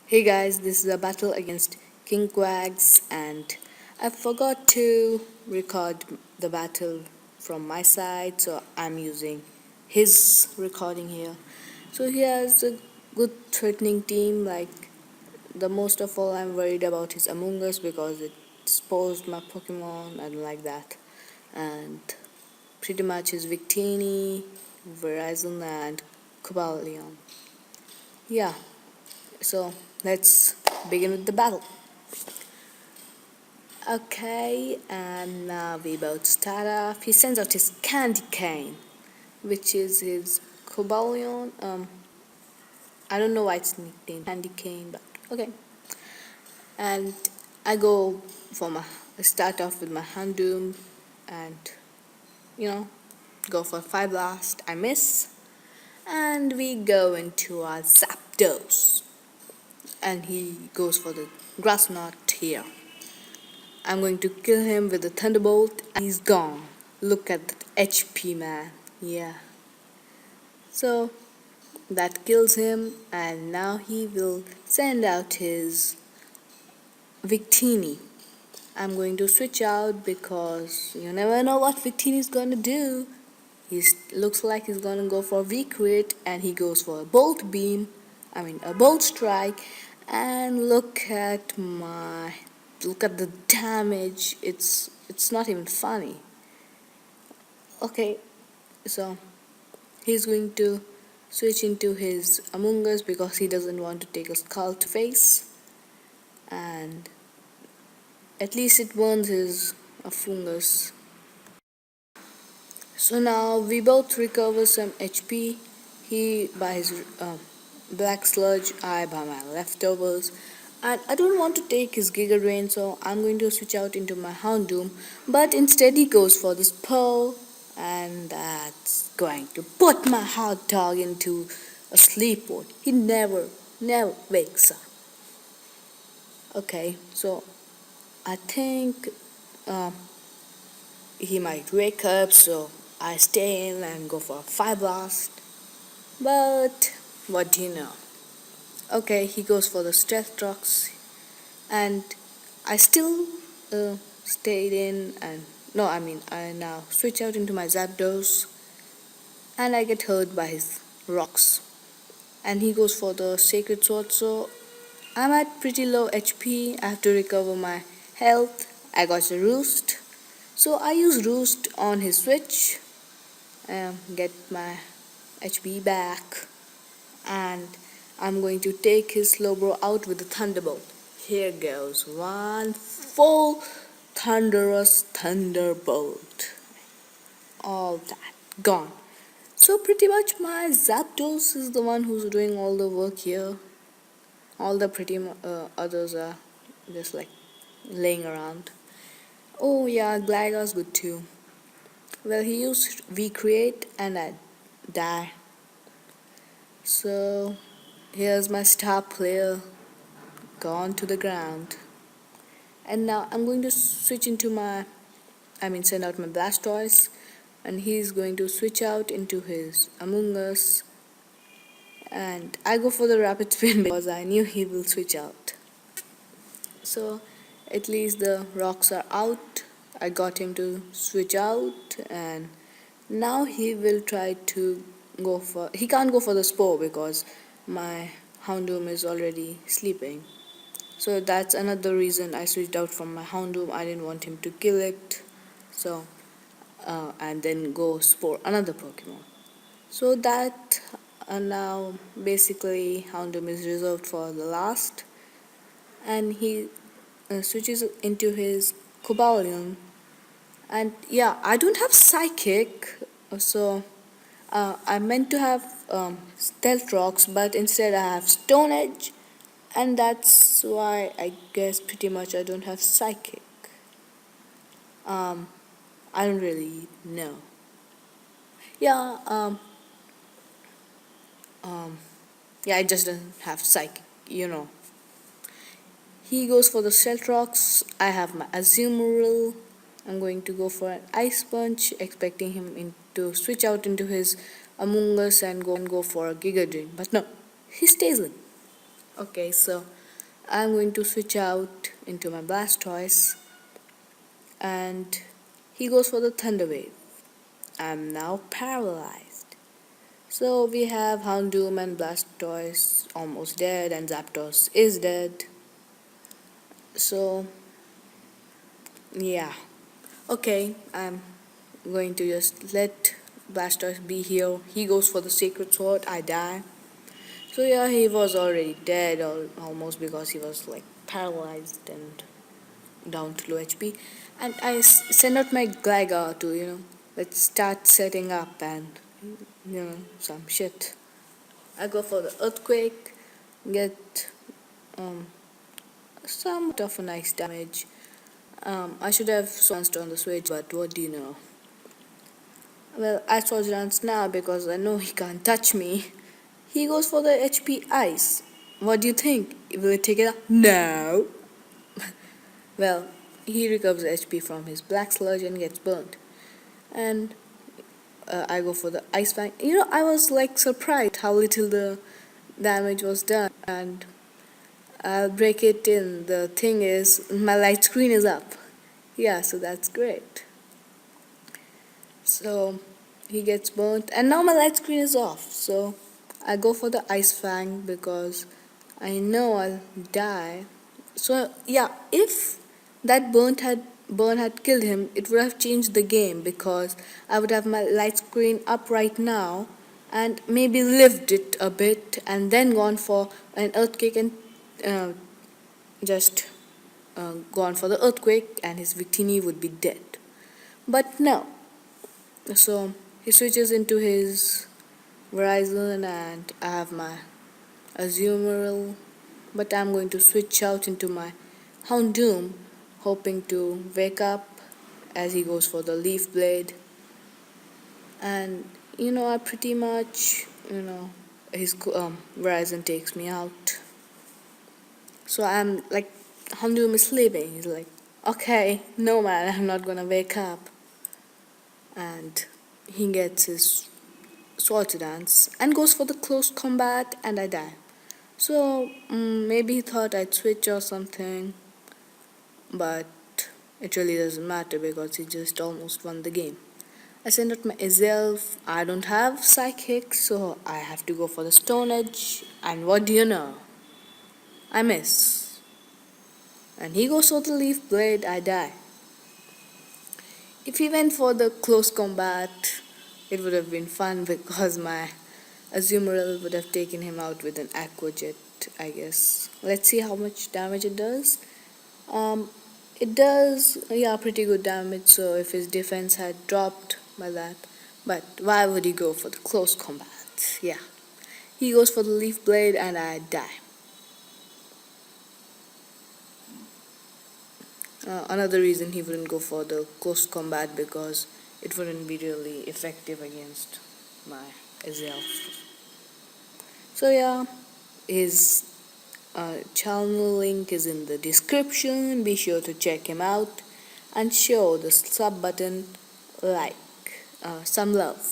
Hey guys, this is a battle against KingQuags, and I forgot to record the battle from my side, so I'm using his recording here. So he has a good threatening team. Like, the most of all I'm worried about is Among Us because it spoils my Pokemon. I don't like that. And pretty much is Victini, Verizon, and Cobalion. Yeah, so let's begin with the battle. Okay, and now we both start off. He sends out his candy cane, which is his Cobalion. I don't know why it's nicknamed candy cane, but okay. And I go for I start off with my Houndoom, and you know, go for 5 blast. I miss, and we go into our Zapdos, and he goes for the grass knot here. I'm going to kill him with a thunderbolt, and he's gone. Look at that HP, man. Yeah. So that kills him, and now he will send out his Victini. I'm going to switch out because you never know what Victini is gonna do. He looks like he's gonna go for V-Crit, and he goes for a Bolt Beam. A Bolt Strike, and look at the damage. It's not even funny. Okay, so he's going to switch into his Among Us because he doesn't want to take a skull to face, and at least it burns his fungus. So now we both recover some HP. He by his black sludge, I by my leftovers. And I don't want to take his Giga Drain, so I'm going to switch out into my Houndoom. But instead, he goes for this Pearl, and that's going to put my hot dog into a sleep mode. He never wakes up. Okay, so I think he might wake up, so I stay in and go for a 5 blast. But what do you know? Okay, he goes for the stealth trucks, and I still stayed in, and no, I now switch out into my Zapdos, and I get hurt by his rocks. And he goes for the sacred sword, so I'm at pretty low HP. I have to recover my health. I got a roost, so I use roost on his switch, get my HP back, and I'm going to take his Slowbro out with the Thunderbolt. Here goes one full thunderous Thunderbolt. All that gone. So pretty much my Zapdos is the one who's doing all the work here. All the others are just like laying around. Oh yeah, Gligar's good too. Well, he used V-Create and I die. So here's my star player gone to the ground. And now I'm going to switch into send out my Blastoise, and he's going to switch out into his Among Us. And I go for the rapid spin because I knew he will switch out. So at least the rocks are out. I got him to switch out, and now he will try to he can't go for the Spore because my Houndoom is already sleeping. So that's another reason I switched out from my Houndoom. I didn't want him to kill it, so and then go Spore another Pokemon. So that now basically Houndoom is reserved for the last, and he switches into his Cobalion. And yeah, I don't have Psychic, so I meant to have Stealth Rocks, but instead I have Stone Edge, and that's why I guess pretty much I don't have Psychic. I don't really know. Yeah, yeah, I just don't have Psychic. He goes for the Stealth Rocks. I have my Azumarill. I'm going to go for an Ice Punch, expecting him to switch out into his Among Us and go for a Giga Drain. But no, he stays in. Okay, so I'm going to switch out into my Blastoise, and he goes for the Thunder Wave. I'm now paralyzed. So we have Houndoom and Blastoise almost dead, and Zapdos is dead. So yeah, okay, I'm going to just let Blastoise be here. He goes for the Sacred Sword, I die. So yeah, he was already dead almost, because he was like paralyzed and down to low HP. And I send out my Gligar to, let's start setting up and, some shit. I go for the Earthquake, get somewhat of a nice damage. I should have switched on the switch, but what do you know? Well, I switch dance now because I know he can't touch me. He goes for the HP Ice. What do you think? Will it take it out? No. Well, he recovers HP from his Black Sludge and gets burnt. And I go for the Ice Fang. I was like surprised how little the damage was done. And I'll break it in. The thing is, my light screen is up. Yeah, so that's great. So he gets burnt, and now my light screen is off. So I go for the Ice Fang because I know I'll die. So yeah, if that burn had killed him, it would have changed the game, because I would have my light screen up right now and maybe lived it a bit and then gone for an earthquake and uh, just gone for the earthquake, and his Victini would be dead. But no. So he switches into his Verizon, and I have my Azumarill, but I'm going to switch out into my Houndoom, hoping to wake up as he goes for the Leaf Blade. And I pretty much, his Verizon takes me out. So I'm like, Houndoom is sleeping. He's like, okay, no man, I'm not gonna wake up. And he gets his sword dance and goes for the close combat, and I die. So maybe he thought I'd switch or something, but it really doesn't matter because he just almost won the game. I send out my Azelf. I don't have Psychic, so I have to go for the Stone Edge, and what do you know? I miss. And he goes for the Leaf Blade, I die. If he went for the close combat, it would have been fun because my Azumarill would have taken him out with an Aqua Jet, I guess. Let's see how much damage it does. It does, yeah, pretty good damage, so if his defense had dropped by that. But why would he go for the close combat? Yeah. He goes for the Leaf Blade and I die. Another reason he wouldn't go for the close combat, because it wouldn't be really effective against my Azelf. So yeah, his channel link is in the description. Be sure to check him out and show the sub button like some love.